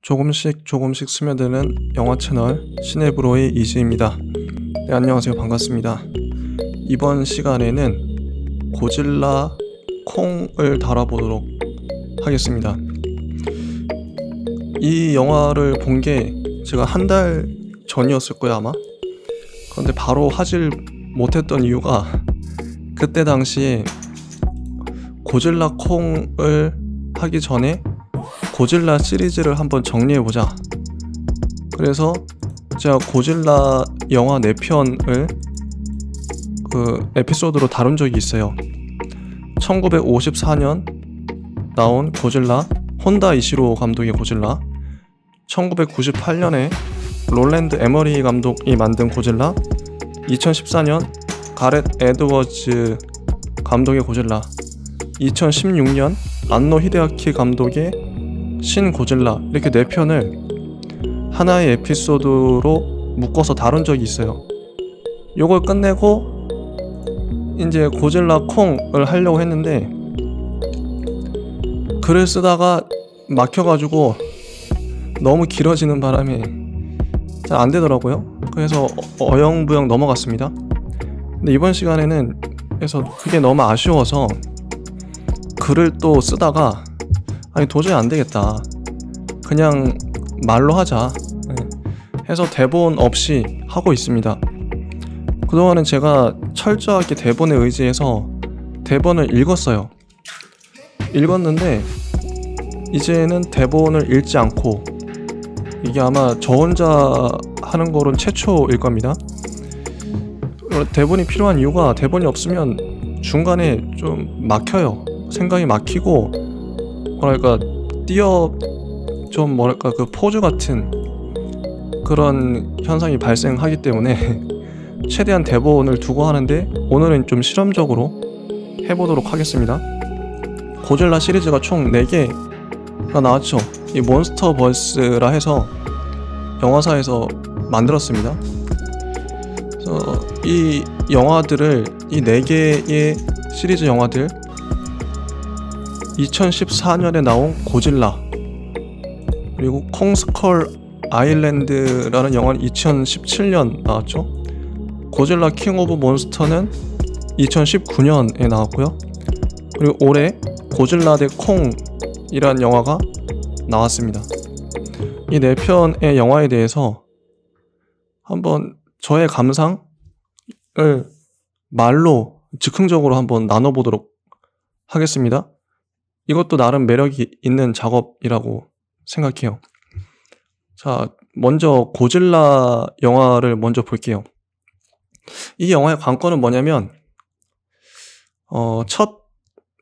조금씩 스며드는 영화 채널 시네브로의 이지입니다. 네, 안녕하세요. 반갑습니다. 이번 시간에는 고질라 콩을 다뤄보도록 하겠습니다. 이 영화를 본 게 제가 한 달 전이었을 거예요, 아마. 그런데 바로 하질 못했던 이유가 그때 당시에 고질라 콩을 하기 전에 고질라 시리즈를 한번 정리해보자. 그래서 제가 고질라 영화 4편을 그 에피소드로 다룬 적이 있어요. 1954년 나온 고질라, 혼다 이시로 감독의 고질라, 1998년에 롤랜드 에머리 감독이 만든 고질라, 2014년 가렛 에드워즈 감독의 고질라, 2016년 안노 히데아키 감독의 신 고질라, 이렇게 4편을 하나의 에피소드로 묶어서 다룬 적이 있어요. 요걸 끝내고 이제 고질라 콩을 하려고 했는데 글을 쓰다가 막혀가지고 너무 길어지는 바람에 잘 안되더라고요. 그래서 어영부영 넘어갔습니다. 근데 이번 시간에는 그래서 그게 너무 아쉬워서 글을 또 쓰다가 아니 도저히 안되겠다, 그냥 말로 하자 해서 대본 없이 하고 있습니다. 그동안은 제가 철저하게 대본에 의지해서 대본을 읽었어요. 읽었는데 이제는 대본을 읽지 않고, 이게 아마 저 혼자 하는 거로는 최초일 겁니다. 대본이 필요한 이유가 대본이 없으면 중간에 좀 막혀요. 생각이 막히고 뭐랄까 그 포즈 같은 그런 현상이 발생하기 때문에 최대한 대본을 두고 하는데, 오늘은 좀 실험적으로 해보도록 하겠습니다. 고질라 시리즈가 총 4개가 나왔죠. 이 몬스터버스라 해서 영화사에서 만들었습니다. 그래서 이 영화들을, 이 4개의 시리즈 영화들, 2014년에 나온 고질라, 그리고 콩스컬 아일랜드라는 영화는 2017년 나왔죠. 고질라 킹 오브 몬스터는 2019년에 나왔고요. 그리고 올해 고질라 대 콩이라는 영화가 나왔습니다. 이 4편의 영화에 대해서 한번 저의 감상을 말로 즉흥적으로 한번 나눠보도록 하겠습니다. 이것도 나름 매력이 있는 작업이라고 생각해요. 자, 먼저 고질라 영화를 먼저 볼게요. 이 영화의 관건은 뭐냐면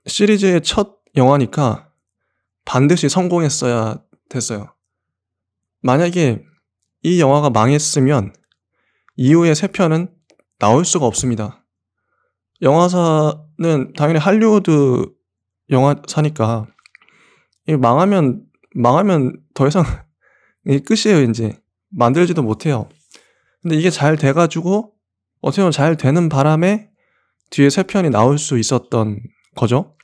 시리즈의 첫 영화니까 반드시 성공했어야 됐어요. 만약에 이 영화가 망했으면 이후의 3편은 나올 수가 없습니다. 영화사는 당연히 할리우드 영화사니까 이게 망하면 더 이상 이게 끝이에요. 이제 만들지도 못해요. 근데 이게 잘 돼가지고 어떻게 보면 잘 되는 바람에 뒤에 3편이 나올 수 있었던 거죠.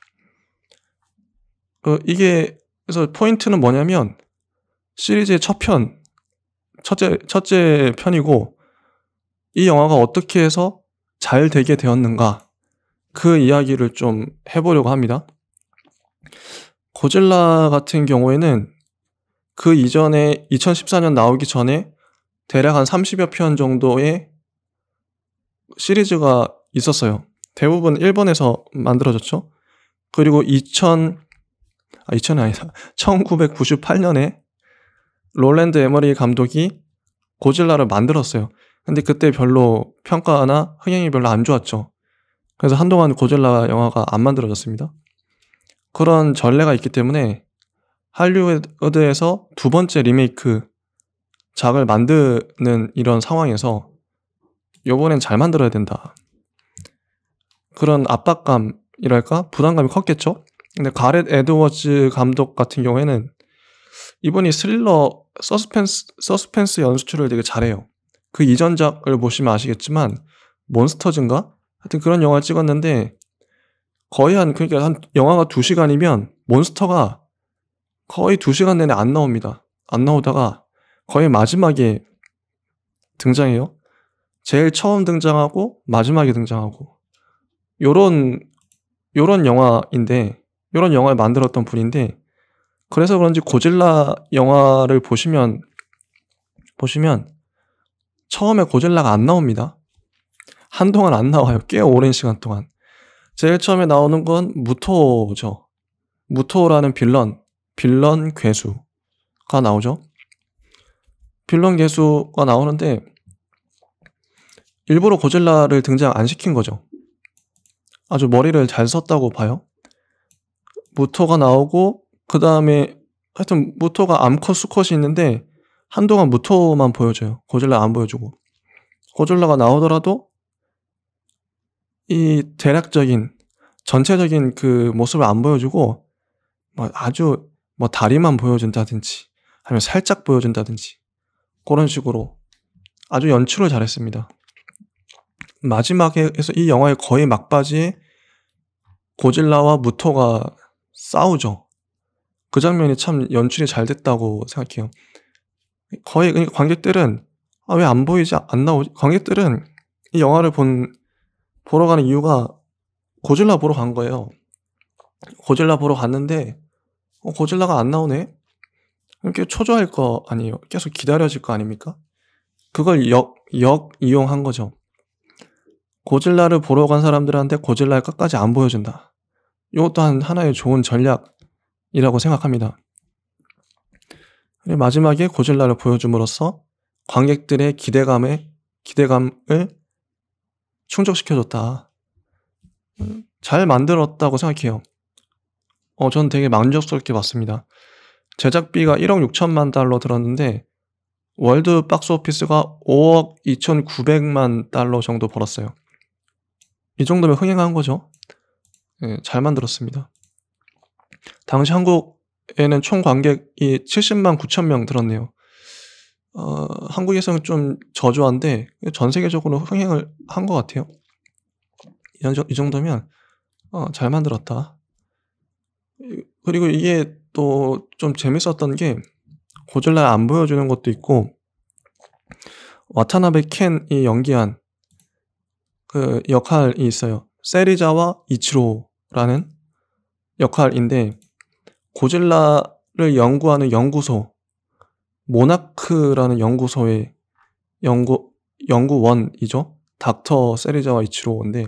이게 그래서 포인트는 뭐냐면 시리즈의 첫째 편이고, 이 영화가 어떻게 해서 잘 되게 되었는가, 그 이야기를 좀 해보려고 합니다. 고질라 같은 경우에는 그 이전에 2014년 나오기 전에 대략 한 30여 편 정도의 시리즈가 있었어요. 대부분 일본에서 만들어졌죠. 그리고 1998년에 롤랜드 에머리 감독이 고질라를 만들었어요. 근데 그때 별로 평가나 흥행이 별로 안 좋았죠. 그래서 한동안 고질라 영화가 안 만들어졌습니다. 그런 전례가 있기 때문에 할리우드에서 2번째 리메이크 작을 만드는 이런 상황에서 요번엔 잘 만들어야 된다, 그런 압박감이랄까, 부담감이 컸겠죠. 근데 가렛 에드워즈 감독 같은 경우에는 이분이 스릴러, 서스펜스 연출을 되게 잘해요. 그 이전작을 보시면 아시겠지만 몬스터즈인가? 하여튼 그런 영화를 찍었는데 거의 그러니까 한 영화가 2시간이면 몬스터가 거의 2시간 내내 안 나옵니다. 안 나오다가 거의 마지막에 등장해요. 제일 처음 등장하고 마지막에 등장하고 요런 영화인데, 요런 영화를 만들었던 분인데, 그래서 그런지 고질라 영화를 보시면 처음에 고질라가 안 나옵니다. 한동안 안 나와요. 꽤 오랜 시간 동안. 제일 처음에 나오는 건 무토죠. 무토라는 빌런 괴수가 나오죠. 빌런 괴수가 나오는데 일부러 고질라를 등장 안 시킨 거죠. 아주 머리를 잘 썼다고 봐요. 무토가 나오고 그 다음에 하여튼 무토가 암컷 수컷이 있는데 한동안 무토만 보여줘요. 고질라 안 보여주고. 고질라가 나오더라도 이 대략적인 전체적인 그 모습을 안 보여주고 아주 다리만 보여준다든지 아니면 살짝 보여준다든지 그런 식으로 아주 연출을 잘했습니다. 마지막에서 이 영화의 거의 막바지에 고질라와 무토가 싸우죠. 그 장면이 참 연출이 잘 됐다고 생각해요. 거의 그러니까 관객들은 왜 안 보이지? 안 나오지? 관객들은 이 영화를 보러 가는 이유가 고질라 보러 간 거예요. 고질라 보러 갔는데 고질라가 안 나오네? 이렇게 초조할 거 아니에요. 계속 기다려질 거 아닙니까? 그걸 이용한 거죠. 고질라를 보러 간 사람들한테 고질라를 끝까지 안 보여준다. 이것도 하나의 좋은 전략이라고 생각합니다. 마지막에 고질라를 보여줌으로써 관객들의 기대감을 충족시켜줬다. 잘 만들었다고 생각해요. 전 되게 만족스럽게 봤습니다. 제작비가 1억 6천만 달러 들었는데 월드 박스 오피스가 5억 2,900만 달러 정도 벌었어요. 이 정도면 흥행한 거죠. 잘 만들었습니다. 당시 한국에는 총 관객이 70만 9천 명 들었네요. 한국에서는 좀 저조한데 전 세계적으로 흥행을 한 것 같아요. 이 정도면 잘 만들었다. 그리고 이게 또 좀 재밌었던 게 고질라를 안 보여주는 것도 있고, 와타나베 켄이 연기한 그 역할이 있어요. 세리자와 이치로라는 역할인데 고질라를 연구하는 연구소 모나크라는 연구소의 연구원이죠. 닥터 세리자와 이치로인데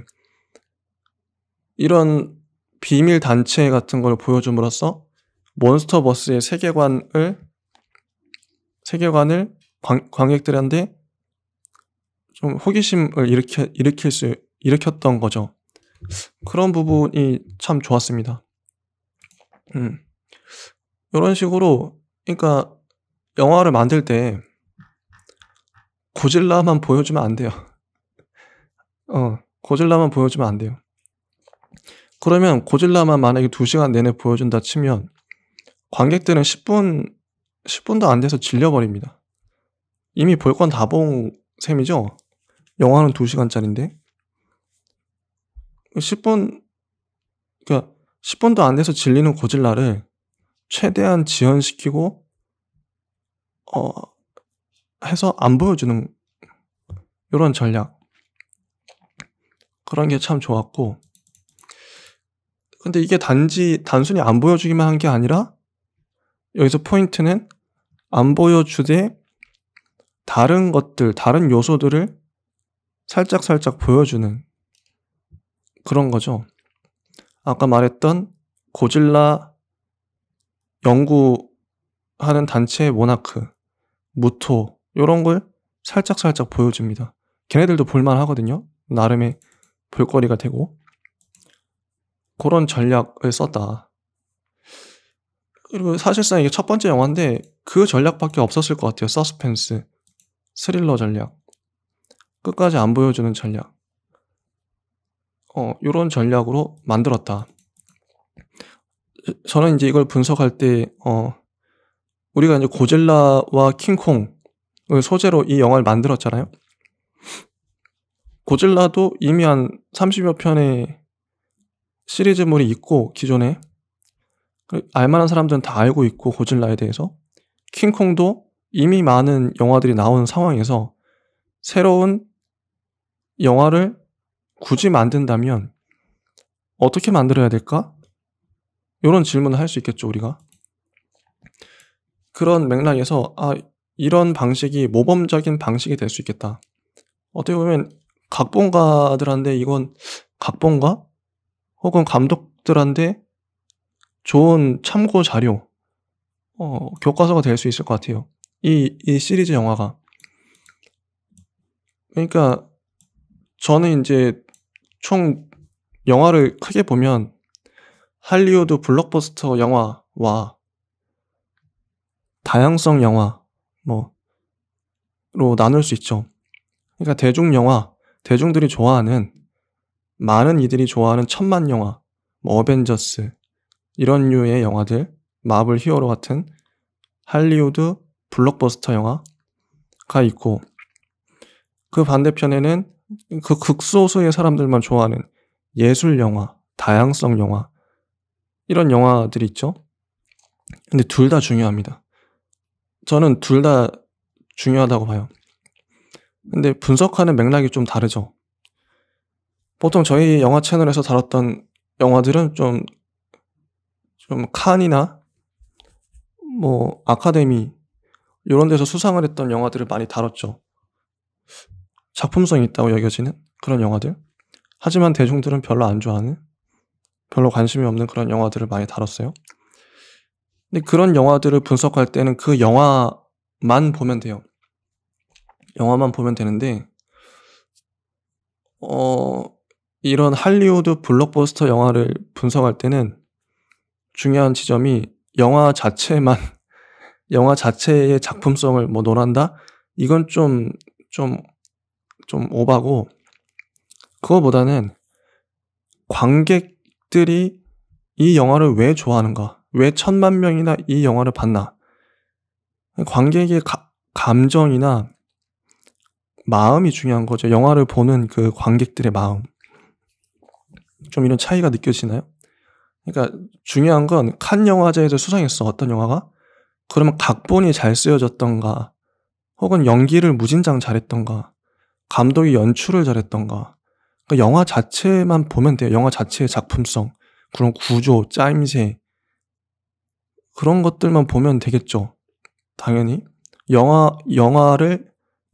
이런 비밀 단체 같은 걸 보여줌으로써 몬스터버스의 세계관을 관객들한테 좀 호기심을 일으켰던 거죠. 그런 부분이 참 좋았습니다. 이런 식으로 그러니까 영화를 만들 때 고질라만 보여주면 안 돼요. 고질라만 보여주면 안 돼요. 그러면 고질라만 만약에 2시간 내내 보여준다 치면 관객들은 10분도 안 돼서 질려버립니다. 이미 볼 건 다 본 셈이죠. 영화는 2시간짜리인데 10분도 안 돼서 질리는 고질라를 최대한 지연시키고 해서 안 보여주는 이런 전략, 그런 게 참 좋았고, 근데 이게 단순히 안 보여주기만 한 게 아니라 여기서 포인트는 안 보여주되 다른 요소들을 살짝 보여주는 그런 거죠. 아까 말했던 고질라 연구하는 단체의 모나크, 무토 이런 걸 살짝 보여줍니다. 걔네들도 볼만 하거든요. 나름의 볼거리가 되고 그런 전략을 썼다. 그리고 사실상 이게 첫 번째 영화인데 그 전략밖에 없었을 것 같아요. 서스펜스, 스릴러 전략, 끝까지 안 보여주는 전략. 이런 전략으로 만들었다. 저는 이제 이걸 분석할 때 우리가 이제 고질라와 킹콩을 소재로 이 영화를 만들었잖아요. 고질라도 이미 한 30여 편의 시리즈물이 있고 기존에 알만한 사람들은 다 알고 있고 고질라에 대해서 킹콩도 이미 많은 영화들이 나오는 상황에서 새로운 영화를 굳이 만든다면 어떻게 만들어야 될까? 이런 질문을 할 수 있겠죠, 우리가. 그런 맥락에서 이런 방식이 모범적인 방식이 될 수 있겠다. 어떻게 보면 각본가들한테 이건 각본가 혹은 감독들한테 좋은 참고 자료, 교과서가 될 수 있을 것 같아요. 이 시리즈 영화가. 그러니까 저는 이제 총 영화를 크게 보면 할리우드 블록버스터 영화와 다양성 영화 로 나눌 수 있죠. 그러니까 대중 영화, 대중들이 좋아하는, 많은 이들이 좋아하는 천만 영화, 어벤져스 이런 류의 영화들, 마블 히어로 같은 할리우드 블록버스터 영화가 있고, 그 반대편에는 그 극소수의 사람들만 좋아하는 예술 영화, 다양성 영화 이런 영화들이 있죠. 근데 둘 다 중요합니다. 저는 둘 다 중요하다고 봐요. 근데 분석하는 맥락이 좀 다르죠. 보통 저희 영화 채널에서 다뤘던 영화들은 좀 칸이나 아카데미 이런 데서 수상을 했던 영화들을 많이 다뤘죠. 작품성이 있다고 여겨지는 그런 영화들. 하지만 대중들은 별로 안 좋아하는, 별로 관심이 없는 그런 영화들을 많이 다뤘어요. 근데 그런 영화들을 분석할 때는 그 영화만 보면 돼요. 영화만 보면 되는데 이런 할리우드 블록버스터 영화를 분석할 때는 중요한 지점이 영화 자체의 작품성을 논한다? 이건 좀 오바고, 그거보다는 관객들이 이 영화를 왜 좋아하는가? 왜 1000만 명이나 이 영화를 봤나? 관객의 감정이나 마음이 중요한 거죠. 영화를 보는 그 관객들의 마음. 좀 이런 차이가 느껴지나요? 그러니까 중요한 건 칸 영화제에서 수상했어, 어떤 영화가? 그러면 각본이 잘 쓰여졌던가, 혹은 연기를 무진장 잘했던가, 감독이 연출을 잘했던가, 그러니까 영화 자체만 보면 돼요. 영화 자체의 작품성, 그런 구조, 짜임새 그런 것들만 보면 되겠죠. 당연히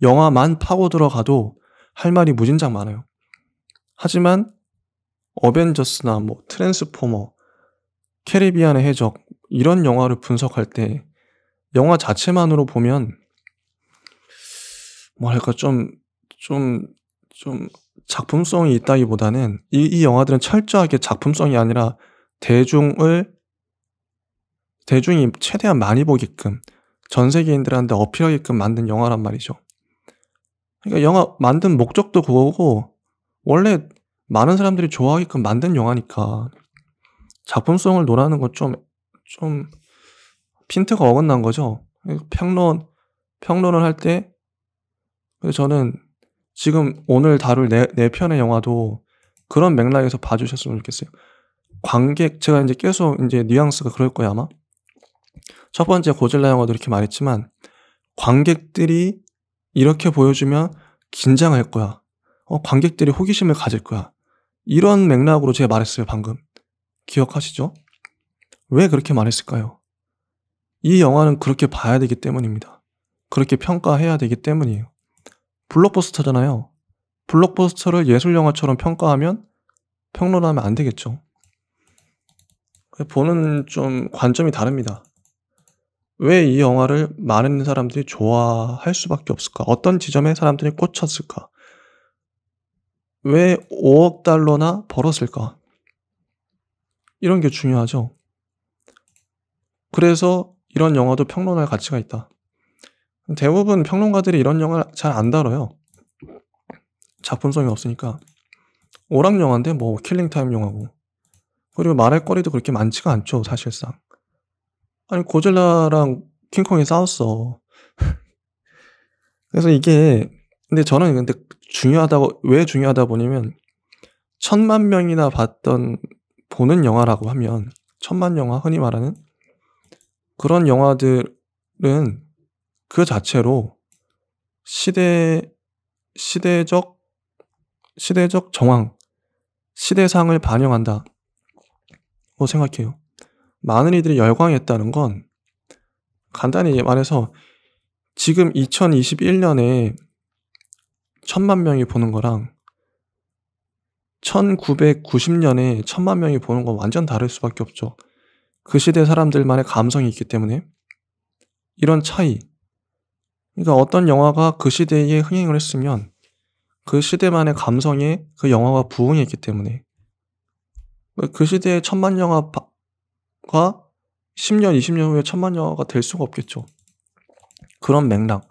영화만 파고 들어가도 할 말이 무진장 많아요. 하지만 어벤져스나 트랜스포머, 캐리비안의 해적 이런 영화를 분석할 때 영화 자체만으로 보면 뭐랄까 좀 작품성이 있다기보다는 이 영화들은 철저하게 작품성이 아니라 대중이 최대한 많이 보게끔, 전 세계인들한테 어필하게끔 만든 영화란 말이죠. 그러니까 영화 만든 목적도 그거고, 원래 많은 사람들이 좋아하게끔 만든 영화니까 작품성을 논하는 건 좀 핀트가 어긋난 거죠. 평론을 할 때, 저는 지금 오늘 다룰 네 편의 영화도 그런 맥락에서 봐주셨으면 좋겠어요. 제가 이제 계속 뉘앙스가 그럴 거예요, 아마. 첫 번째 고질라 영화도 이렇게 말했지만, 관객들이 이렇게 보여주면 긴장할 거야. 관객들이 호기심을 가질 거야. 이런 맥락으로 제가 말했어요, 방금. 기억하시죠? 왜 그렇게 말했을까요? 이 영화는 그렇게 봐야 되기 때문입니다. 그렇게 평가해야 되기 때문이에요. 블록버스터잖아요. 블록버스터를 예술영화처럼 평론하면 안 되겠죠. 보는 관점이 다릅니다. 왜 이 영화를 많은 사람들이 좋아할 수밖에 없을까? 어떤 지점에 사람들이 꽂혔을까? 왜 5억 달러나 벌었을까? 이런 게 중요하죠. 그래서 이런 영화도 평론할 가치가 있다. 대부분 평론가들이 이런 영화를 잘 안 다뤄요. 작품성이 없으니까. 오락 영화인데 킬링타임 영화고. 그리고 말할 거리도 그렇게 많지가 않죠, 사실상. 아니, 고질라랑 킹콩이 싸웠어. 그래서 근데 저는 왜 중요하다 보냐면, 1000만 명이나 보는 영화라고 하면, 1000만 영화, 흔히 말하는 그런 영화들을 그 자체로 시대 시대적 정황, 시대상을 반영한다고 생각해요. 많은 이들이 열광했다는 건 간단히 말해서 지금 2021년에 1000만 명이 보는 거랑 1990년에 1000만 명이 보는 건 완전 다를 수밖에 없죠. 그 시대 사람들만의 감성이 있기 때문에 이런 차이. 그러니까 어떤 영화가 그 시대에 흥행을 했으면 그 시대만의 감성에 그 영화가 부응했기 때문에 그 시대의 1000만 영화가 10년, 20년 후에 1000만 영화가 될 수가 없겠죠. 그런 맥락.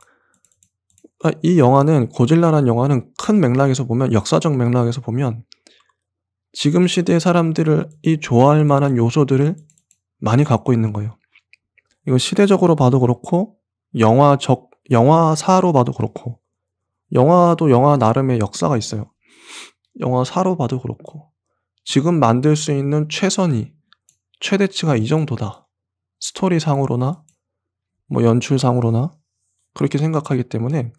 그러니까 이 영화는 고질라라는 영화는 큰 맥락에서 보면 역사적 맥락에서 보면 지금 시대의 사람들이 좋아할 만한 요소들을 많이 갖고 있는 거예요. 이거 시대적으로 봐도 그렇고 영화사로 봐도 그렇고 영화도 영화 나름의 역사가 있어요. 영화사로 봐도 그렇고 지금 만들 수 있는 최대치가 이 정도다. 스토리상으로나 뭐 연출상으로나 그렇게 생각하기 때문에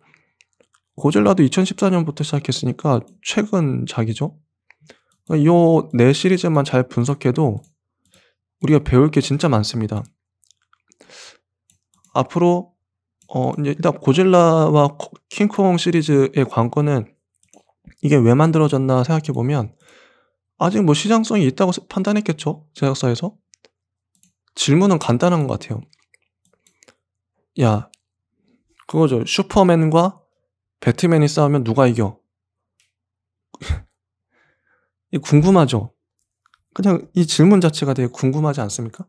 고질라도 2014년부터 시작했으니까 최근작이죠. 요 네 시리즈만 잘 분석해도 우리가 배울 게 진짜 많습니다. 앞으로 이제 일단 고질라와 킹콩 시리즈의 관건은 이게 왜 만들어졌나 생각해 보면 아직 뭐 시장성이 있다고 판단했겠죠, 제작사에서. 질문은 간단한 것 같아요. 야, 그거죠. 슈퍼맨과 배트맨이 싸우면 누가 이겨? 궁금하죠? 그냥 이 질문 자체가 되게 궁금하지 않습니까?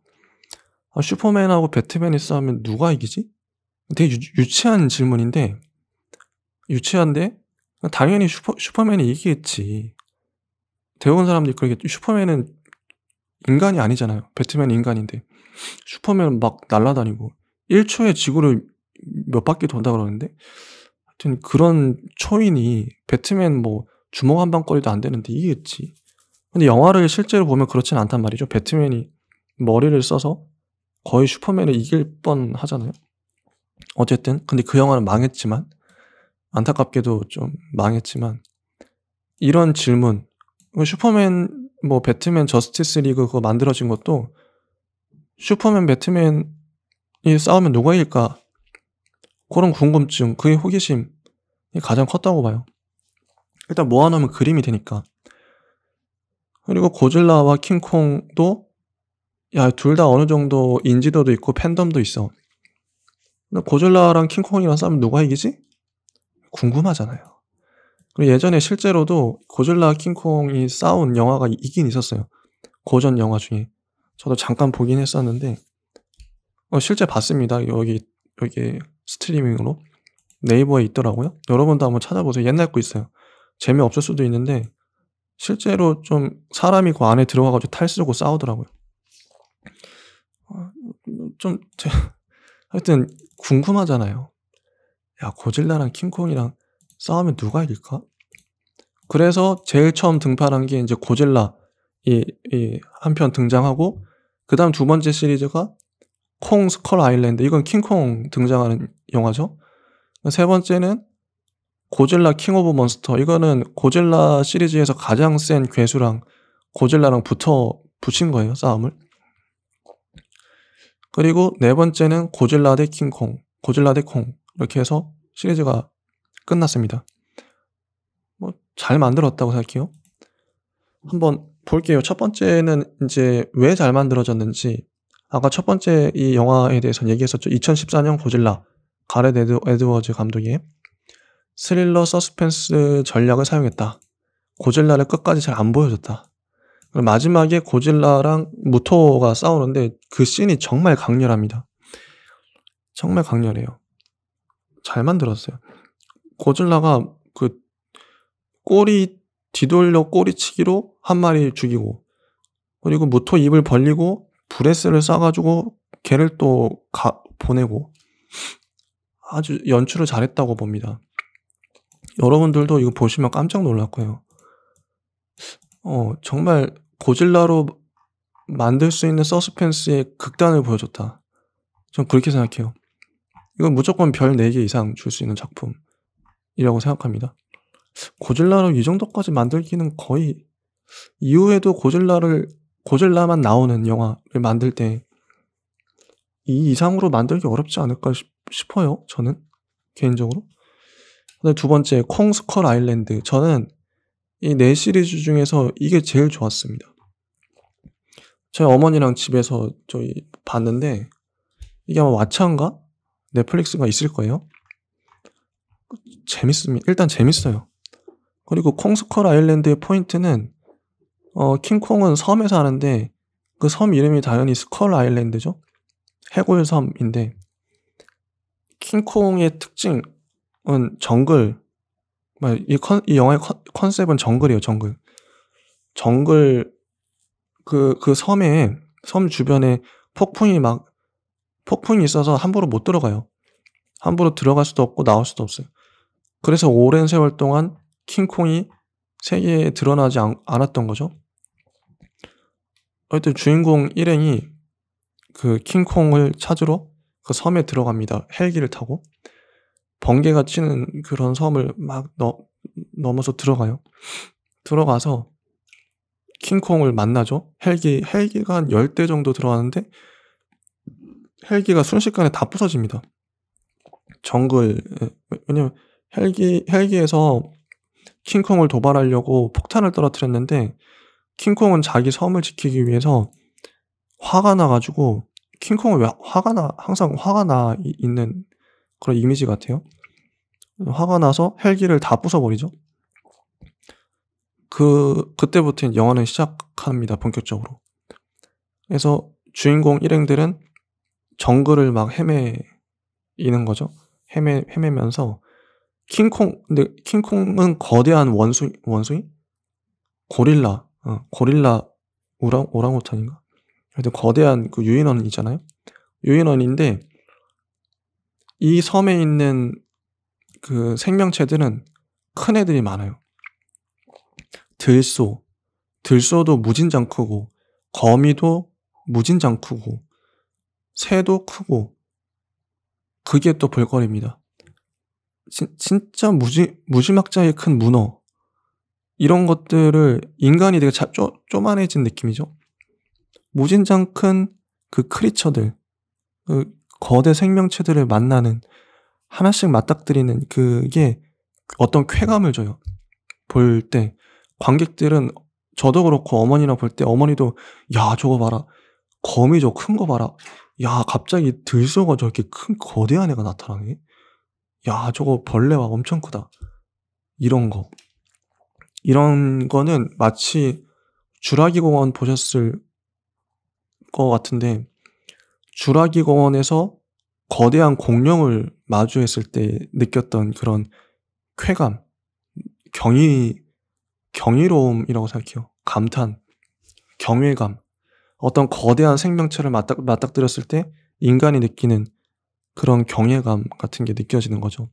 슈퍼맨하고 배트맨이 싸우면 누가 이기지? 되게 유치한 질문인데, 유치한데, 당연히 슈퍼맨이 이기겠지. 대부분 사람들이 그러겠죠. 슈퍼맨은 인간이 아니잖아요. 배트맨은 인간인데. 슈퍼맨은 막 날아다니고, 1초에 지구를 몇 바퀴 돈다 그러는데, 하여튼 그런 초인이 배트맨 뭐 주먹 한 방거리도 안 되는데 이기겠지. 근데 영화를 실제로 보면 그렇진 않단 말이죠. 배트맨이 머리를 써서 거의 슈퍼맨을 이길 뻔 하잖아요. 어쨌든 근데 그 영화는 망했지만, 안타깝게도 좀 망했지만, 이런 질문, 슈퍼맨 뭐 배트맨 저스티스 리그 그거 만들어진 것도 슈퍼맨 배트맨이 싸우면 누가 이길까, 그런 궁금증, 그의 호기심이 가장 컸다고 봐요. 일단 모아놓으면 그림이 되니까. 그리고 고질라와 킹콩도 둘 다 어느 정도 인지도도 있고 팬덤도 있어. 근데 고질라랑 킹콩이랑 싸우면 누가 이기지? 궁금하잖아요. 그리고 예전에 실제로도 고질라 킹콩이 싸운 영화가 있긴 있었어요. 고전 영화 중에. 저도 잠깐 보긴 했었는데 실제 봤습니다. 여기 스트리밍으로 네이버에 있더라고요. 여러분도 한번 찾아보세요. 옛날 거 있어요. 재미없을 수도 있는데 실제로 좀 사람이 그 안에 들어가가지고 탈 쓰고 싸우더라고요. 하여튼 궁금하잖아요. 야, 고질라랑 킹콩이랑 싸우면 누가 이길까? 그래서 제일 처음 등판한 게 이제 고질라 이 한 편 등장하고, 그 다음 두 번째 시리즈가 콩 스컬 아일랜드, 이건 킹콩 등장하는 영화죠. 세 번째는 고질라 킹 오브 몬스터, 이거는 고질라 시리즈에서 가장 센 괴수랑 고질라랑 붙인 거예요, 싸움을. 그리고 네 번째는 고질라 대 킹콩, 고질라 대 콩, 이렇게 해서 시리즈가 끝났습니다. 뭐 잘 만들었다고 생각해요. 한번 볼게요. 첫 번째는 이제 왜 잘 만들어졌는지, 아까 첫 번째 이 영화에 대해서 얘기했었죠. 2014년 고질라, 가렛 에드워즈 감독의 스릴러 서스펜스 전략을 사용했다. 고질라를 끝까지 잘 안 보여줬다. 그리고 마지막에 고질라랑 무토가 싸우는데 그 씬이 정말 강렬합니다. 정말 강렬해요. 잘 만들었어요. 고질라가 그 뒤돌려 꼬리치기로 한 마리 죽이고, 그리고 무토 입을 벌리고 브레스를 쏴가지고 걔를 또 보내고, 아주 연출을 잘했다고 봅니다. 여러분들도 이거 보시면 깜짝 놀랄 거예요. 정말 고질라로 만들 수 있는 서스펜스의 극단을 보여줬다. 전 그렇게 생각해요. 이건 무조건 별 4개 이상 줄 수 있는 작품이라고 생각합니다. 고질라를 이 정도까지 만들기는 거의 이후에도 고질라만 나오는 영화를 만들 때 이 이상으로 만들기 어렵지 않을까 싶어요. 저는 개인적으로. 그다음에 두 번째 콩 스컬 아일랜드. 저는 이 4 시리즈 중에서 이게 제일 좋았습니다. 저희 어머니랑 집에서 저희 봤는데 이게 아마 왓챠인가 넷플릭스가 있을 거예요. 재밌습니다. 일단 재밌어요. 그리고 콩 스컬 아일랜드의 포인트는 킹콩은 섬에 사는데 그 섬 이름이 당연히 스컬 아일랜드죠. 해골섬인데 킹콩의 특징은 정글. 이 영화의 컨셉은 정글이에요. 정글 그 섬 주변에 폭풍이 있어서 함부로 못 들어가요. 함부로 들어갈 수도 없고 나올 수도 없어요. 그래서 오랜 세월 동안 킹콩이 세계에 드러나지 않았던 거죠. 하여튼 주인공 일행이 그 킹콩을 찾으러 그 섬에 들어갑니다. 헬기를 타고 번개가 치는 그런 섬을 막 넘어서 들어가요. 들어가서 킹콩을 만나죠. 헬기가 한 10대 정도 들어가는데 헬기가 순식간에 다 부서집니다. 왜냐면 헬기에서 킹콩을 도발하려고 폭탄을 떨어뜨렸는데 킹콩은 자기 섬을 지키기 위해서 화가 나가지고 킹콩은 왜 항상 화가 나 있는 그런 이미지 같아요. 화가 나서 헬기를 다 부숴버리죠. 그때부터 영화는 시작합니다. 본격적으로. 그래서 주인공 일행들은 정글을 막 헤매이는 거죠. 헤매면서 근데 킹콩은 거대한 원숭이? 고릴라 오랑우탄인가? 하여튼 거대한 그 유인원 있잖아요. 유인원인데 이 섬에 있는 그 생명체들은 큰 애들이 많아요. 들소도 무진장 크고 거미도 무진장 크고 새도 크고 그게 또 볼거리입니다. 진짜 무지막지하게 큰 문어 이런 것들을 인간이 되게 쪼만해진 느낌이죠. 무진장 큰 그 크리처들 그 거대 생명체들을 만나는 하나씩 맞닥뜨리는 그게 어떤 쾌감을 줘요. 볼 때 관객들은 저도 그렇고 어머니랑 볼 때 어머니도 야 저거 봐라 거미 저 큰 거 봐라 야 갑자기 들소가 저렇게 큰 거대한 애가 나타나네 야 저거 벌레와 엄청 크다 이런 거는 마치 주라기 공원 보셨을 것 같은데 주라기 공원에서 거대한 공룡을 마주했을 때 느꼈던 그런 쾌감 경이로움이라고 생각해요. 감탄, 경외감. 어떤 거대한 생명체를 맞닥뜨렸을 때 인간이 느끼는 그런 경외감 같은 게 느껴지는 거죠.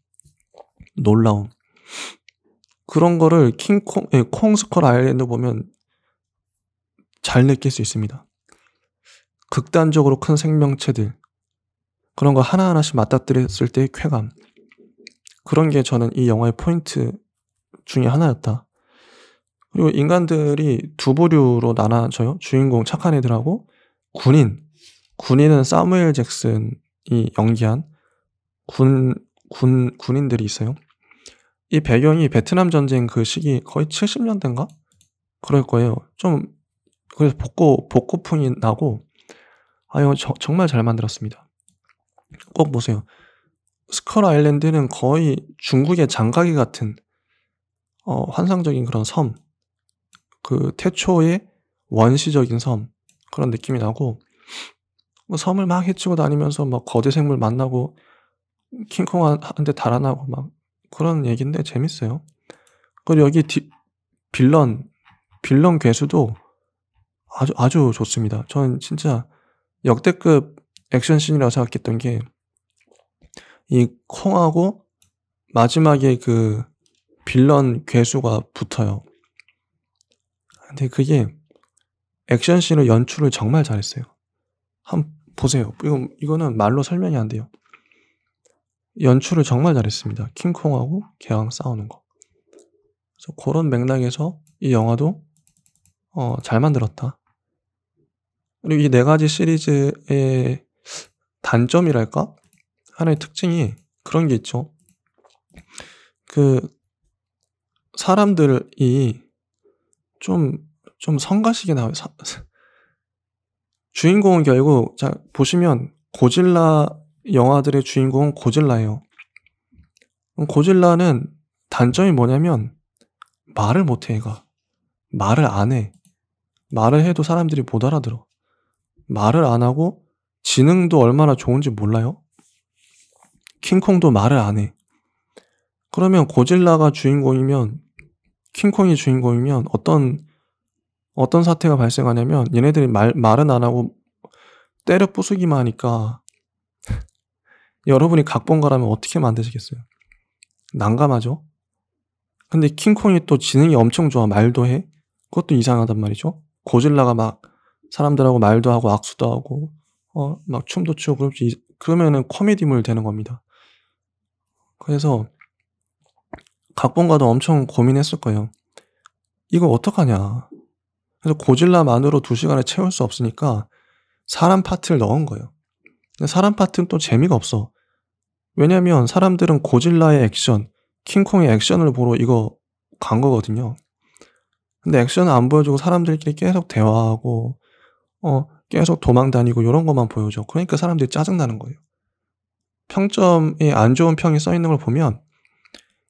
놀라움. 그런 거를 콩 스컬 아일랜드 보면 잘 느낄 수 있습니다. 극단적으로 큰 생명체들. 그런 거 하나하나씩 맞닥뜨렸을 때의 쾌감. 그런 게 저는 이 영화의 포인트 중에 하나였다. 그리고 인간들이 두 부류로 나눠져요. 주인공 착한 애들하고 군인은 사무엘 잭슨이 연기한 군인들이 있어요. 이 배경이 베트남 전쟁 그 시기 거의 70년대인가? 그럴 거예요. 좀 그래서 복고풍이 나고 이거 정말 잘 만들었습니다. 꼭 보세요. 스컬 아일랜드는 거의 중국의 장가기 같은 환상적인 그런 섬, 그 태초의 원시적인 섬 그런 느낌이 나고 섬을 막 헤치고 다니면서 막 거대 생물 만나고 킹콩한테 달아나고 막 그런 얘기인데 재밌어요. 그리고 여기 빌런 괴수도 아주 좋습니다. 저는 진짜 역대급 액션씬이라고 생각했던 게 이 콩하고 마지막에 그 빌런 괴수가 붙어요. 근데 그게 액션씬으로 연출을 정말 잘했어요. 한번 보세요. 이거는 말로 설명이 안 돼요. 연출을 정말 잘했습니다. 킹콩하고 걔랑 싸우는 거. 그래서 그런 맥락에서 이 영화도 잘 만들었다. 그리고 이 4가지 시리즈의 단점이랄까? 하나의 특징이 그런 게 있죠. 사람들이 좀 성가시게 나와요. 주인공은 결국, 자, 보시면 고질라 영화들의 주인공은 고질라예요. 고질라는 단점이 뭐냐면 말을 못해, 얘가. 말을 안 해. 말을 해도 사람들이 못 알아들어. 말을 안 하고 지능도 얼마나 좋은지 몰라요? 킹콩도 말을 안 해. 그러면 고질라가 주인공이면, 킹콩이 주인공이면 어떤 사태가 발생하냐면 얘네들이 말은 안 하고 때려 부수기만 하니까 여러분이 각본가라면 어떻게 만드시겠어요? 난감하죠? 근데 킹콩이 또 지능이 엄청 좋아. 말도 해. 그것도 이상하단 말이죠. 고질라가 막 사람들하고 말도 하고 악수도 하고 막 춤도 추고 그러면은 코미디물 되는 겁니다. 그래서 각본가도 엄청 고민했을 거예요. 이거 어떡하냐. 그래서 고질라만으로 2시간을 채울 수 없으니까 사람 파트를 넣은 거예요. 근데 사람 파트는 또 재미가 없어. 왜냐면 사람들은 고질라의 액션, 킹콩의 액션을 보러 이거 간 거거든요. 근데 액션을 안 보여주고 사람들끼리 계속 대화하고 계속 도망 다니고 이런 것만 보여줘. 그러니까 사람들이 짜증나는 거예요. 평점이 안 좋은 평이 써 있는 걸 보면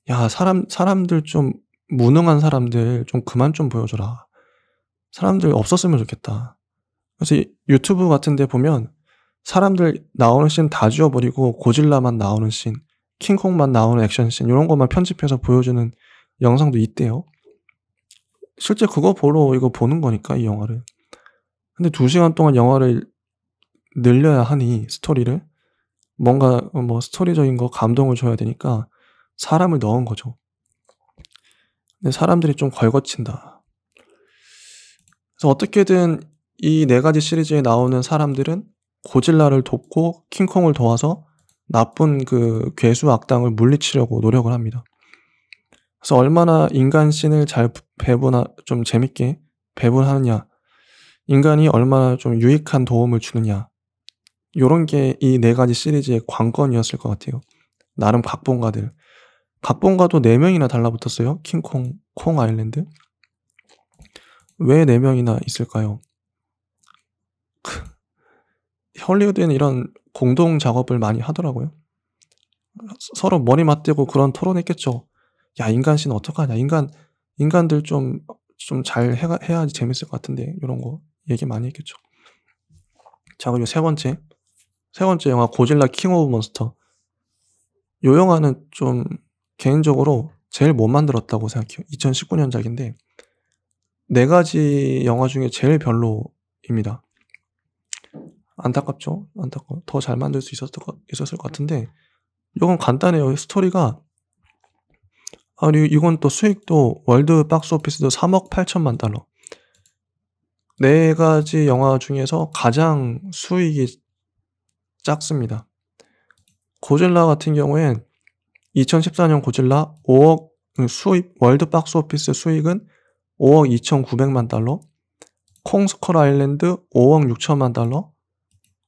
야, 사람들 좀 무능한 사람들 좀 그만 좀 보여줘라. 사람들 없었으면 좋겠다. 그래서 유튜브 같은 데 보면 사람들 나오는 씬 다 지워버리고 고질라만 나오는 씬, 킹콩만 나오는 액션 씬 이런 것만 편집해서 보여주는 영상도 있대요. 실제 그거 보러 이거 보는 거니까 이 영화를. 근데 2시간 동안 영화를 늘려야 하니 스토리를 뭔가 뭐 스토리적인 거 감동을 줘야 되니까 사람을 넣은 거죠. 근데 사람들이 좀 걸거친다. 그래서 어떻게든 이 4가지 시리즈에 나오는 사람들은 고질라를 돕고 킹콩을 도와서 나쁜 그 괴수 악당을 물리치려고 노력을 합니다. 그래서 얼마나 인간 씬을 잘 좀 재밌게 배분하느냐, 인간이 얼마나 좀 유익한 도움을 주느냐, 요런 게 이 4가지 시리즈의 관건이었을 것 같아요. 나름 각본가도 4명이나 달라붙었어요. 킹콩, 콩 아일랜드. 왜 4명이나 있을까요? 헐리우드에는 이런 공동 작업을 많이 하더라고요. 서로 머리 맞대고 그런 토론했겠죠. 야, 인간 씬 어떡하냐. 인간들 좀 잘 해야지 재밌을 것 같은데. 이런 거 얘기 많이 했겠죠. 자, 그리고 세 번째 영화 고질라 킹 오브 몬스터. 요 영화는 좀 개인적으로 제일 못 만들었다고 생각해요. 2019년작인데 4가지 영화 중에 제일 별로입니다. 안타깝죠? 더 잘 만들 수 있었을 것 같은데 이건 간단해요. 스토리가 이건 또 수익도 월드 박스 오피스도 3억 8천만 달러. 4가지 영화 중에서 가장 수익이 작습니다. 고질라 같은 경우엔 2014년 고질라 5억 수입 월드 박스 오피스 수익은 5억 2,900만 달러, 콩스컬 아일랜드 5억 6천만 달러,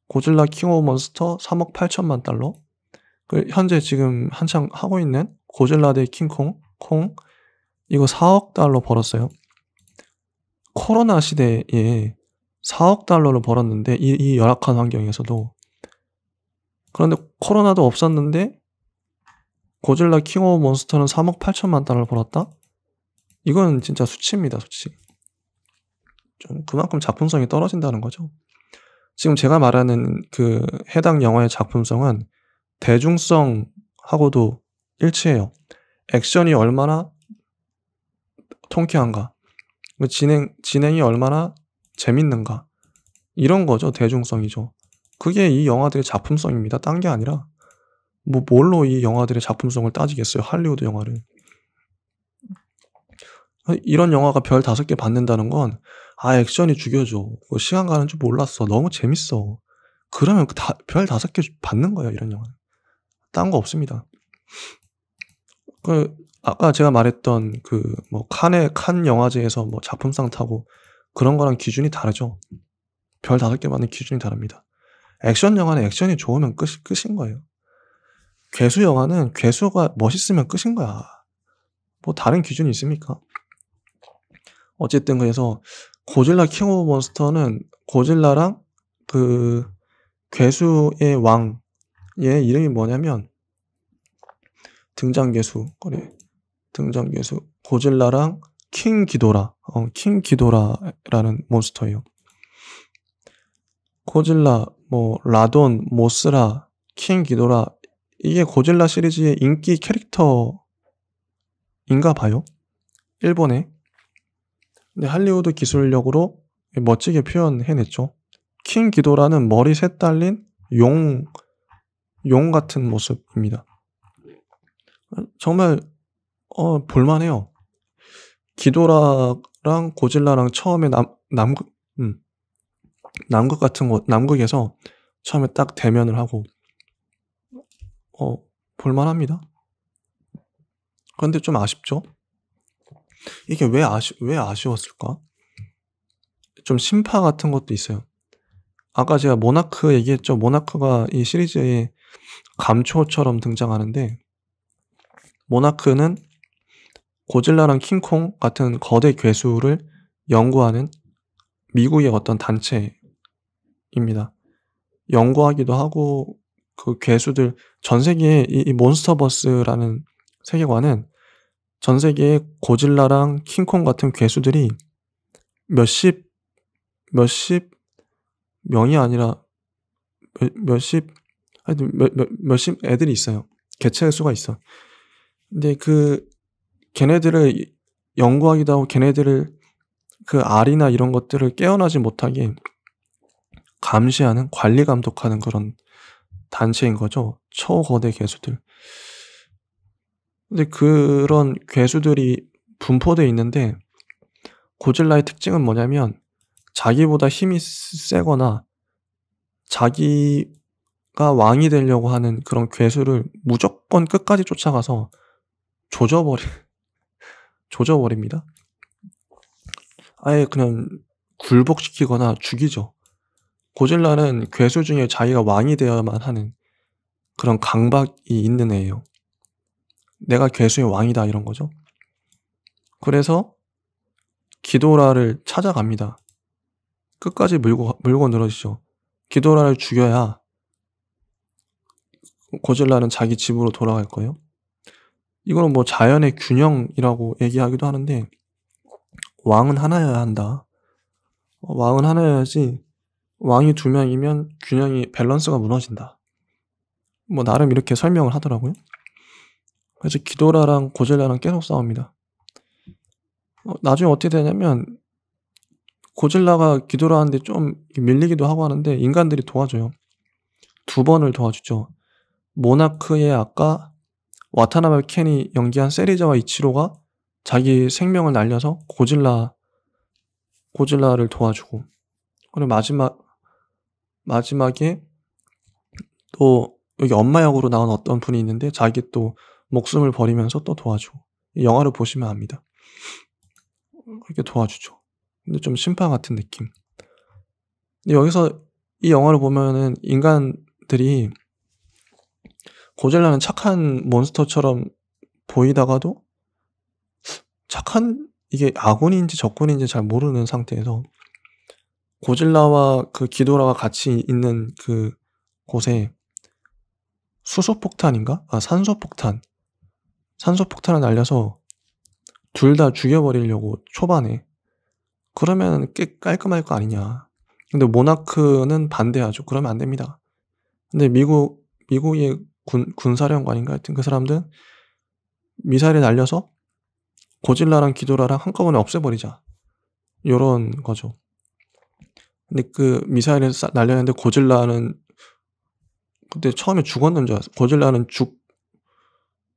고질라 킹 오브 몬스터 3억 8천만 달러, 현재 지금 한창 하고 있는 고질라 대 킹콩, 이거 4억 달러 벌었어요. 코로나 시대에 4억 달러를 벌었는데 이 열악한 환경에서도. 그런데 코로나도 없었는데 고질라 킹 오브 몬스터는 3억 8천만 달러를 벌었다? 이건 진짜 수치입니다, 수치. 좀 그만큼 작품성이 떨어진다는 거죠. 지금 제가 말하는 그 해당 영화의 작품성은 대중성하고도 일치해요. 액션이 얼마나 통쾌한가, 진행이 얼마나 재밌는가, 이런 거죠. 대중성이죠. 그게 이 영화들의 작품성입니다. 딴 게 아니라 뭘로 이 영화들의 작품성을 따지겠어요. 할리우드 영화를. 이런 영화가 별 5개 받는다는 건 액션이 죽여줘. 시간 가는 줄 몰랐어. 너무 재밌어. 그러면 별 5개 받는 거예요. 이런 영화는. 딴 거 없습니다. 아까 제가 말했던 칸 영화제에서 뭐 작품상 타고 그런 거랑 기준이 다르죠. 별 5개 받는 기준이 다릅니다. 액션 영화는 액션이 좋으면 끝인 거예요. 괴수 영화는 괴수가 멋있으면 끝인 거야. 뭐 다른 기준이 있습니까? 어쨌든 그래서 고질라 킹 오브 몬스터는 고질라랑 그 괴수의 왕의 이름이 뭐냐면 등장괴수 고질라랑 킹 기도라라는 몬스터예요. 고질라, 라돈, 모스라, 킹 기도라 이게 고질라 시리즈의 인기 캐릭터인가 봐요. 일본에. 근데 할리우드 기술력으로 멋지게 표현해냈죠. 킹 기도라는 머리 셋 달린 용 같은 모습입니다. 정말 볼만해요. 기도라랑 고질라랑 처음에 남극에서 처음에 딱 대면을 하고 볼만합니다. 그런데 좀 아쉽죠? 이게 왜 아쉬웠을까? 좀 심파 같은 것도 있어요. 아까 제가 모나크 얘기했죠. 모나크가 이 시리즈의 감초처럼 등장하는데 모나크는 고질라랑 킹콩 같은 거대 괴수를 연구하는 미국의 어떤 단체입니다. 연구하기도 하고 그 괴수들 전 세계에 이 몬스터버스라는 세계관은 전 세계에 고질라랑 킹콩 같은 괴수들이 몇십 명이 아니라 몇십 애들이 있어요. 개체의 수가 있어. 근데 걔네들을 연구하기도 하고 걔네들을 그 알이나 이런 것들을 깨어나지 못하게 감시하는, 관리 감독하는 그런 단체인 거죠. 초거대 괴수들. 근데 그런 괴수들이 분포되어 있는데 고질라의 특징은 뭐냐면 자기보다 힘이 세거나 자기가 왕이 되려고 하는 그런 괴수를 무조건 끝까지 쫓아가서 조져버립니다. 아예 그냥 굴복시키거나 죽이죠. 고질라는 괴수 중에 자기가 왕이 되어야만 하는 그런 강박이 있는 애예요. 내가 괴수의 왕이다 이런 거죠. 그래서 기도라를 찾아갑니다. 끝까지 물고 늘어지죠. 기도라를 죽여야 고질라는 자기 집으로 돌아갈 거예요. 이거는 뭐 자연의 균형이라고 얘기하기도 하는데 왕은 하나여야 한다. 왕은 하나여야지 왕이 2명이면 균형이 밸런스가 무너진다. 뭐 나름 이렇게 설명을 하더라고요. 그래서 기도라랑 고질라랑 계속 싸웁니다. 나중에 어떻게 되냐면 고질라가 기도라한테 좀 밀리기도 하고 하는데 인간들이 도와줘요. 2번을 도와주죠. 모나크의 아까 와타나베 켄이 연기한 세리자와 이치로가 자기 생명을 날려서 고질라를 도와주고, 그리고 마지막에 또 여기 엄마 역으로 나온 어떤 분이 있는데 자기 또 목숨을 버리면서 또 도와주고, 이 영화를 보시면 압니다. 그렇게 도와주죠. 근데 좀 심파 같은 느낌. 근데 여기서 이 영화를 보면은 인간들이 고질라는 착한 몬스터처럼 보이다가도 이게 아군인지 적군인지 잘 모르는 상태에서 고질라와 그 기도라가 같이 있는 그 곳에 산소폭탄을 날려서 둘 다 죽여버리려고 초반에. 그러면 꽤 깔끔할 거 아니냐. 근데 모나크는 반대하죠. 그러면 안 됩니다. 근데 미국의 군사령관인가 하여튼 그 사람들은 미사일을 날려서 고질라랑 기도라랑 한꺼번에 없애버리자. 요런 거죠. 근데 그 미사일을 날렸는데 고질라는 그때 처음에 죽었는 줄 알았어. 고질라는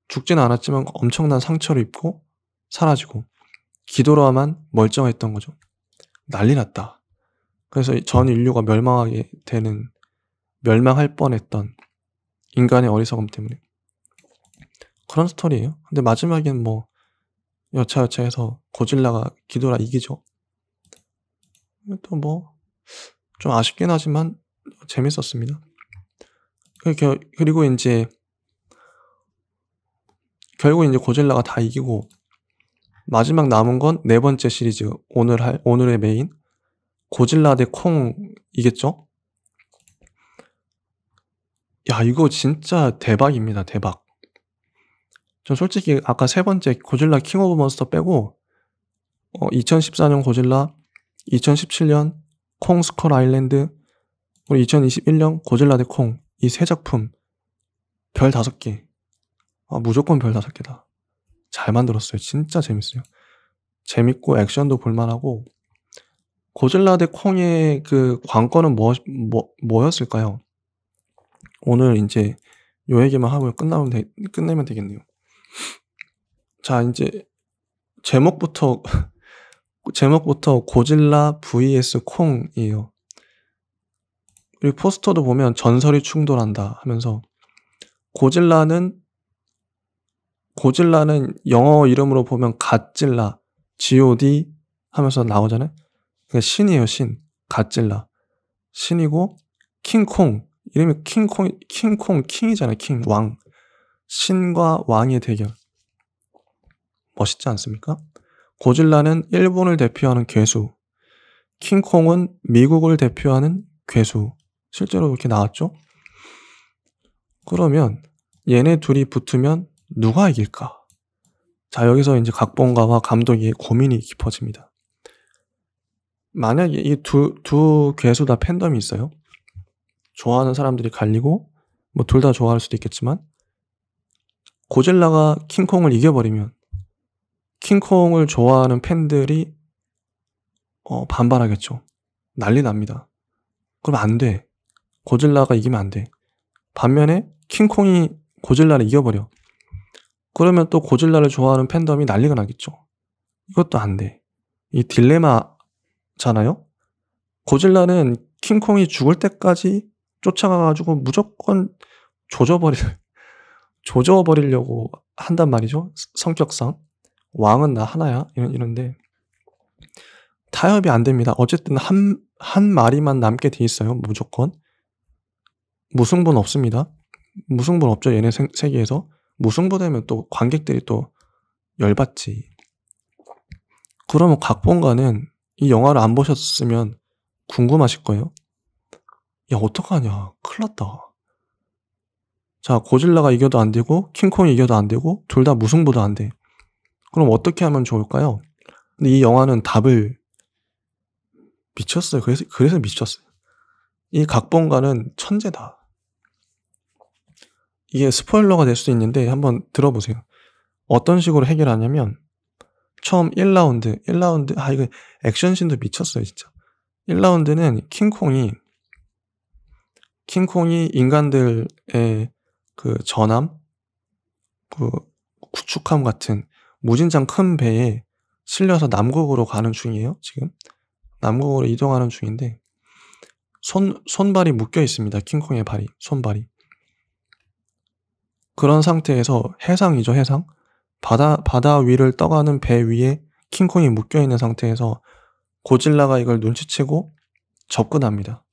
죽지는 않았지만 엄청난 상처를 입고 사라지고 기도라만 멀쩡했던 거죠. 난리 났다. 그래서 전 인류가 멸망할 뻔했던 인간의 어리석음 때문에 그런 스토리예요. 근데 마지막엔 뭐 여차여차해서 고질라가 기도라 이기죠. 또 뭐 좀 아쉽긴 하지만 재밌었습니다. 그리고 인제 결국 인제 고질라가 다 이기고 마지막 남은 건 네 번째 시리즈 오늘의 메인 고질라 대 콩이겠죠? 야 이거 진짜 대박입니다. 대박. 전 솔직히 아까 세 번째 고질라 킹 오브 몬스터 빼고 2014년 고질라, 2017년 콩 스컬 아일랜드, 그리고 2021년 고질라 대 콩 이 세 작품 별 5개. 무조건 별 5개다. 잘 만들었어요. 진짜 재밌어요. 재밌고 액션도 볼만하고 고질라 대 콩의 그 관건은 뭐였을까요? 오늘 인제 요 얘기만 하고 끝내면 되겠네요. 자 인제 제목부터 고질라 vs 콩이에요. 그리고 포스터도 보면 전설이 충돌한다 하면서 고질라는 영어 이름으로 보면 갓질라 God 하면서 나오잖아요. 그러니까 신이에요. 신. 갓질라. 신이고 킹콩 이름이 킹이잖아요. 킹 왕. 신과 왕의 대결. 멋있지 않습니까? 고질라는 일본을 대표하는 괴수. 킹콩은 미국을 대표하는 괴수. 실제로 이렇게 나왔죠? 그러면 얘네 둘이 붙으면 누가 이길까? 자, 여기서 이제 각본가와 감독의 고민이 깊어집니다. 만약에 이 두 괴수 다 팬덤이 있어요. 좋아하는 사람들이 갈리고 뭐 둘 다 좋아할 수도 있겠지만 고질라가 킹콩을 이겨버리면 킹콩을 좋아하는 팬들이 반발하겠죠. 난리 납니다. 그럼 안 돼. 고질라가 이기면 안 돼. 반면에 킹콩이 고질라를 이겨버려. 그러면 또 고질라를 좋아하는 팬덤이 난리가 나겠죠. 이것도 안 돼. 이 딜레마잖아요. 고질라는 킹콩이 죽을 때까지 쫓아가가지고 무조건 조져버리려고 한단 말이죠. 성격상. 왕은 나 하나야. 이런데 타협이 안 됩니다. 어쨌든 한 마리만 남게 돼 있어요. 무조건. 무승부는 없습니다. 무승부는 없죠. 얘네 세계에서. 무승부 되면 또 관객들이 또 열받지. 그러면 각본가는 이 영화를 안 보셨으면 궁금하실 거예요. 야 어떡하냐. 큰일 났다. 자 고질라가 이겨도 안 되고 킹콩이 이겨도 안 되고 둘 다 무승부도 안 돼. 그럼 어떻게 하면 좋을까요? 근데 이 영화는 답을 미쳤어요. 그래서 미쳤어요. 이 각본가는 천재다. 이게 스포일러가 될 수도 있는데 한번 들어보세요. 어떤 식으로 해결하냐면 처음 1라운드 이거 액션씬도 미쳤어요 진짜. 1라운드는 킹콩이 인간들의 그 전함 그 구축함 같은 무진장 큰 배에 실려서 남극으로 가는 중이에요. 지금 남극으로 이동하는 중인데 손발이 묶여 있습니다. 킹콩의 손발이. 그런 상태에서 해상이죠. 해상. 바다 위를 떠가는 배 위에 킹콩이 묶여있는 상태에서 고질라가 이걸 눈치채고 접근합니다.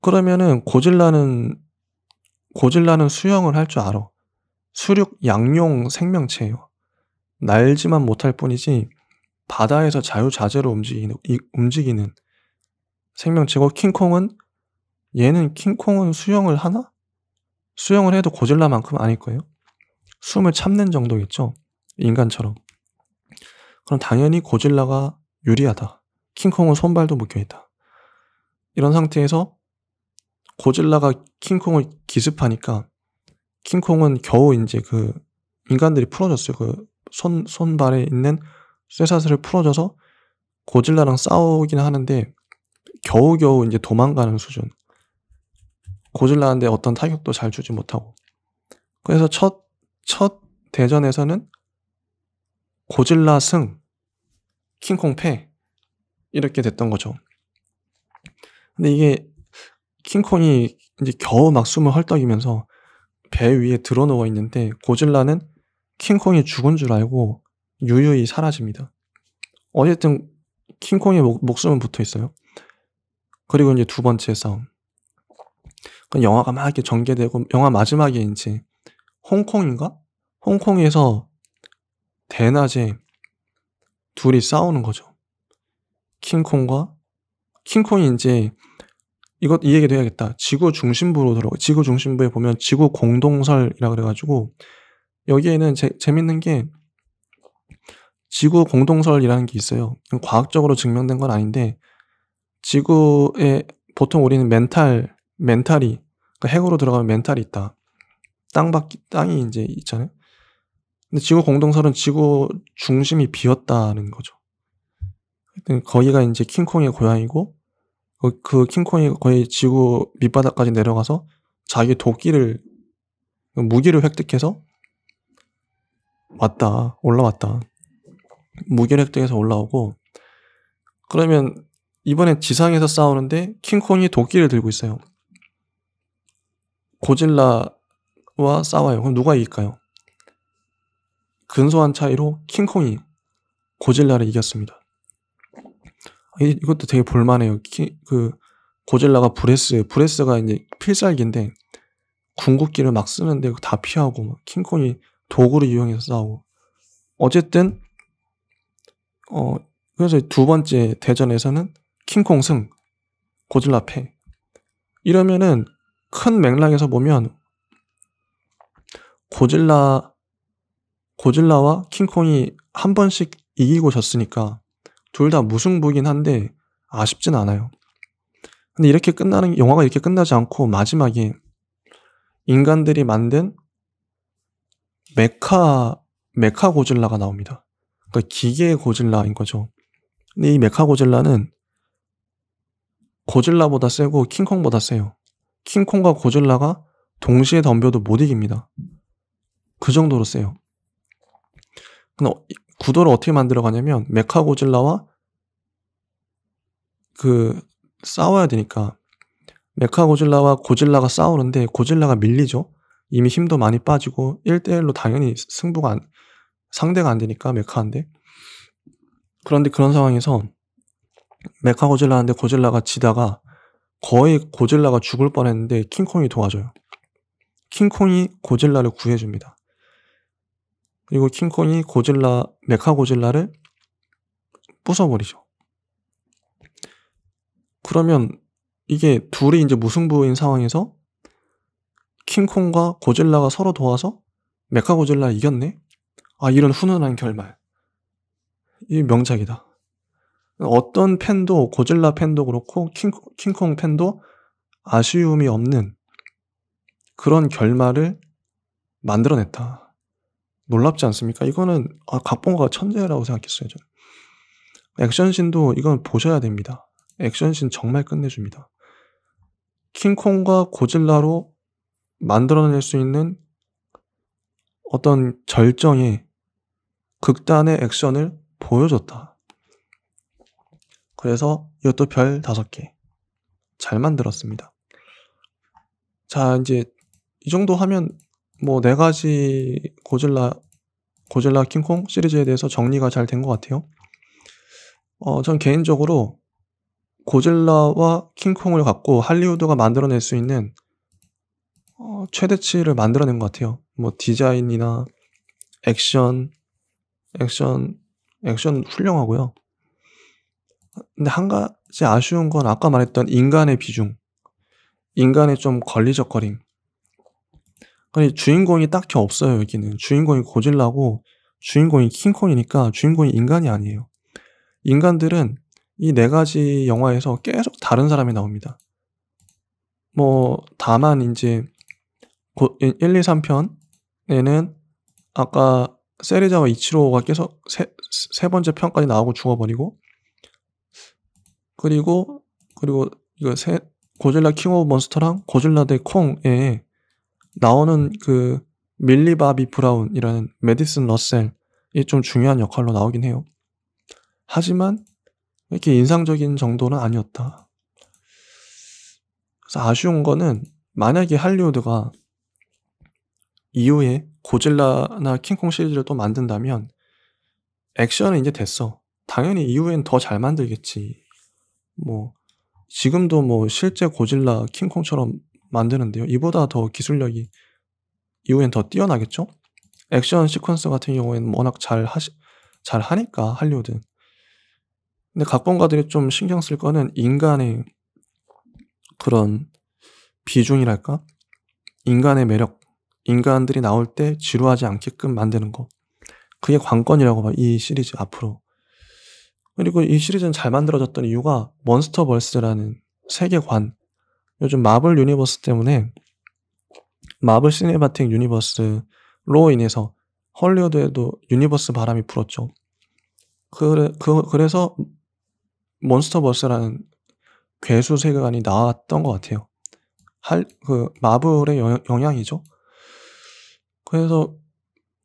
그러면은 고질라는 수영을 할 줄 알아. 수륙 양용 생명체예요. 날지만 못할 뿐이지 바다에서 자유자재로 움직이는 생명체고 킹콩은 수영을 하나? 수영을 해도 고질라만큼 아닐 거예요. 숨을 참는 정도겠죠. 인간처럼. 그럼 당연히 고질라가 유리하다. 킹콩은 손발도 묶여있다. 이런 상태에서 고질라가 킹콩을 기습하니까 킹콩은 겨우 이제 그 인간들이 풀어줬어요. 그 손발에 있는 쇠사슬을 풀어줘서 고질라랑 싸우긴 하는데 겨우겨우 이제 도망가는 수준. 고질라한테 어떤 타격도 잘 주지 못하고. 그래서 첫 대전에서는 고질라 승, 킹콩 패 이렇게 됐던 거죠. 근데 이게 킹콩이 이제 겨우 막 숨을 헐떡이면서 배 위에 드러 누워 있는데 고질라는 킹콩이 죽은 줄 알고 유유히 사라집니다. 어쨌든 킹콩의 목숨은 붙어 있어요. 그리고 이제 두 번째 싸움. 그 영화가 막 이렇게 전개되고 영화 마지막에 이제 홍콩인가? 홍콩에서 대낮에 둘이 싸우는 거죠. 킹콩이 이제 이 얘기도 해야겠다. 지구 중심부로 들어가. 지구 중심부에 보면 지구 공동설이라 그래가지고 여기에는 재밌는 게 지구 공동설이라는 게 있어요. 과학적으로 증명된 건 아닌데 지구에 보통 우리는 멘탈이 그러니까 핵으로 들어가면 멘탈이 있다. 땅이 이제 있잖아요. 근데 지구 공동설은 지구 중심이 비었다는 거죠. 거기가 이제 킹콩의 고향이고 그 킹콩이 거의 지구 밑바닥까지 내려가서 자기 무기를 획득해서 올라왔다. 무기를 획득해서 올라오고 그러면 이번엔 지상에서 싸우는데 킹콩이 도끼를 들고 있어요. 고질라와 싸워요. 그럼 누가 이길까요? 근소한 차이로 킹콩이 고질라를 이겼습니다. 이것도 되게 볼만해요. 고질라가 브레스가 이제 필살기인데 궁극기를 막 쓰는데 다 피하고 킹콩이 도구를 이용해서 싸우고 어쨌든 그래서 두 번째 대전에서는 킹콩 승, 고질라 패. 이러면은 큰 맥락에서 보면 고질라와 킹콩이 한 번씩 이기고 졌으니까 둘 다 무승부긴 한데 아쉽진 않아요. 근데 영화가 이렇게 끝나지 않고 마지막에 인간들이 만든 메카 고질라가 나옵니다. 그러니까 기계 고질라인 거죠. 근데 이 메카 고질라는 고질라보다 세고 킹콩보다 세요. 킹콩과 고질라가 동시에 덤벼도 못 이깁니다. 그 정도로 세요. 근데 구도를 어떻게 만들어가냐면 메카 고질라와 싸워야 되니까 메카 고질라와 고질라가 싸우는데 고질라가 밀리죠. 이미 힘도 많이 빠지고 1대1로 당연히 상대가 안 되니까 메카인데. 그런데 그런 상황에서 메카 고질라인데 고질라가 지다가 거의 고질라가 죽을 뻔했는데 킹콩이 도와줘요. 킹콩이 고질라를 구해줍니다. 그리고 킹콩이 메카 고질라를 부숴버리죠. 그러면 이게 둘이 이제 무승부인 상황에서 킹콩과 고질라가 서로 도와서 메카 고질라 이겼네? 이런 훈훈한 결말. 이 명작이다. 어떤 팬도 고질라 팬도 그렇고 킹콩 팬도 아쉬움이 없는 그런 결말을 만들어냈다. 놀랍지 않습니까? 이거는 각본가가 천재라고 생각했어요. 저는. 액션씬도 이건 보셔야 됩니다. 액션씬 정말 끝내줍니다. 킹콩과 고질라로 만들어낼 수 있는 어떤 절정의 극단의 액션을 보여줬다. 그래서 이것도 별 5개. 잘 만들었습니다. 자, 이제 이 정도 하면 4가지 고질라 킹콩 시리즈에 대해서 정리가 잘 된 것 같아요. 전 개인적으로 고질라와 킹콩을 갖고 할리우드가 만들어낼 수 있는 최대치를 만들어낸 것 같아요. 디자인이나 액션 훌륭하고요. 근데 한 가지 아쉬운 건 아까 말했던 인간의 비중, 인간의 좀 걸리적거림. 주인공이 딱히 없어요. 여기는 주인공이 고질라고 주인공이 킹콩이니까 주인공이 인간이 아니에요. 인간들은 이 4가지 영화에서 계속 다른 사람이 나옵니다. 다만 이제 1, 2, 3편에는 아까 세리자와 이치로가 계속 세 번째 편까지 나오고 죽어버리고 그리고 이거 고질라 킹 오브 몬스터랑 고질라 대 콩에 나오는 밀리 바비 브라운이라는 메디슨 러셀이 좀 중요한 역할로 나오긴 해요. 하지만 이렇게 인상적인 정도는 아니었다. 그래서 아쉬운 거는 만약에 할리우드가 이후에 고질라나 킹콩 시리즈를 또 만든다면 액션은 이제 됐어. 당연히 이후엔 더 잘 만들겠지. 뭐 지금도 뭐 실제 고질라 킹콩처럼 만드는데요. 이보다 더 기술력이 이후엔 더 뛰어나겠죠? 액션 시퀀스 같은 경우에는 워낙 잘 하니까 할리우드. 근데 각본가들이 좀 신경 쓸 거는 인간의 그런 비중이랄까? 인간의 매력, 인간들이 나올 때 지루하지 않게끔 만드는 거. 그게 관건이라고 봐, 이 시리즈 앞으로. 그리고 이 시리즈는 잘 만들어졌던 이유가 몬스터버스라는 세계관. 요즘 마블 유니버스 때문에 마블 시네마틱 유니버스로 인해서 헐리우드에도 유니버스 바람이 불었죠. 그래서 몬스터버스라는 괴수 세계관이 나왔던 것 같아요. 마블의 영향이죠. 그래서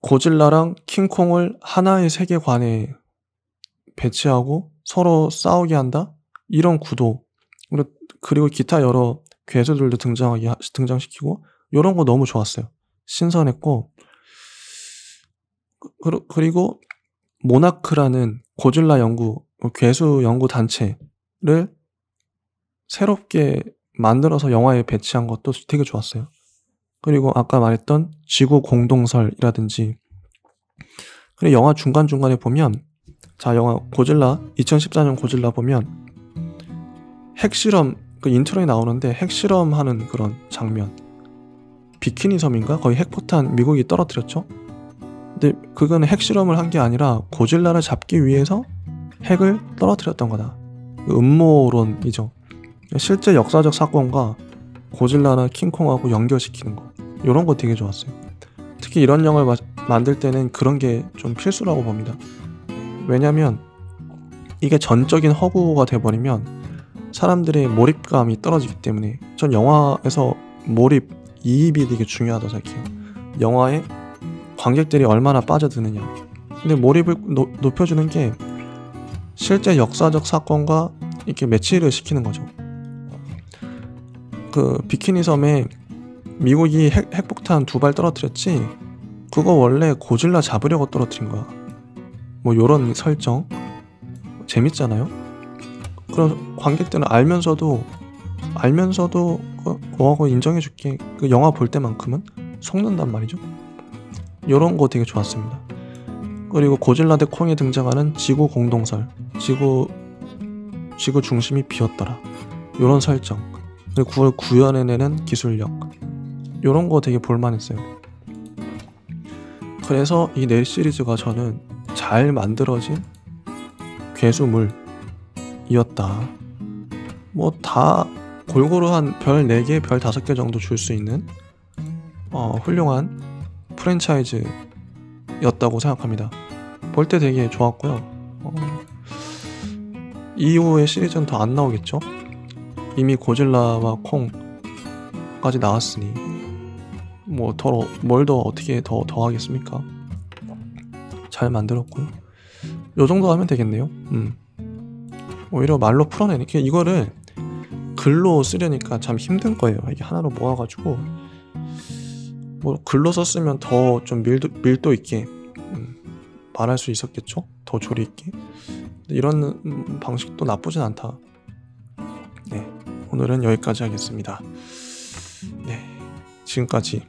고질라랑 킹콩을 하나의 세계관에 배치하고 서로 싸우게 한다? 이런 구도. 그리고 기타 여러 괴수들도 등장시키고, 이런 거 너무 좋았어요. 신선했고, 그리고 모나크라는 고질라 괴수 연구 단체를 새롭게 만들어서 영화에 배치한 것도 되게 좋았어요. 그리고 아까 말했던 지구 공동설이라든지, 그리고 영화 중간중간에 보면, 자, 영화 고질라, 2014년 고질라 보면 핵실험, 그 인트로에 나오는데 핵실험하는 그런 장면. 비키니 섬인가? 거의 핵폭탄 미국이 떨어뜨렸죠? 근데 그거는 핵실험을 한 게 아니라 고질라를 잡기 위해서 핵을 떨어뜨렸던 거다. 음모론이죠. 실제 역사적 사건과 고질라나 킹콩하고 연결시키는 거. 이런 거 되게 좋았어요. 특히 이런 영화를 만들 때는 그런 게 좀 필수라고 봅니다. 왜냐면 이게 전적인 허구가 돼버리면 사람들의 몰입감이 떨어지기 때문에, 전 영화에서 이입이 되게 중요하다고 생각해요. 영화에 관객들이 얼마나 빠져드느냐. 근데 몰입을 높여주는 게 실제 역사적 사건과 이렇게 매치를 시키는 거죠. 그 비키니 섬에 미국이 핵폭탄 2발 떨어뜨렸지, 그거 원래 고질라 잡으려고 떨어뜨린 거야. 뭐 요런 설정 재밌잖아요. 그럼 관객들은 알면서도 그거하고 인정해줄게, 그 영화 볼 때만큼은 속는단 말이죠. 요런 거 되게 좋았습니다. 그리고 고질라 대 콩에 등장하는 지구 공동설, 지구 중심이 비었더라, 요런 설정, 그리고 그걸 구현해내는 기술력, 요런 거 되게 볼만했어요. 그래서 이 네 시리즈가 저는 잘 만들어진 괴수물이었다. 뭐 다 골고루 한 별 4개, 별 5개 정도 줄 수 있는 훌륭한 프랜차이즈였다고 생각합니다. 볼 때 되게 좋았고요. 이후의 시리즈는 더 안 나오겠죠? 이미 고질라와 콩까지 나왔으니 뭐 뭘 더 어떻게 더 하겠습니까? 잘 만들었고요. 요 정도 하면 되겠네요. 오히려 말로 풀어내니까 이거를 글로 쓰려니까 참 힘든 거예요. 이게 하나로 모아가지고 뭐 글로 썼으면 더 좀 밀도 있게 말할 수 있었겠죠? 더 조리 있게. 이런 방식도 나쁘진 않다. 네, 오늘은 여기까지 하겠습니다. 네, 지금까지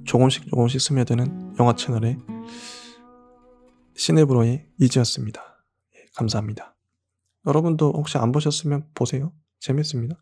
조금씩 스며드는 영화 채널의 시네브로의 이지였습니다. 감사합니다. 여러분도 혹시 안 보셨으면 보세요. 재밌습니다.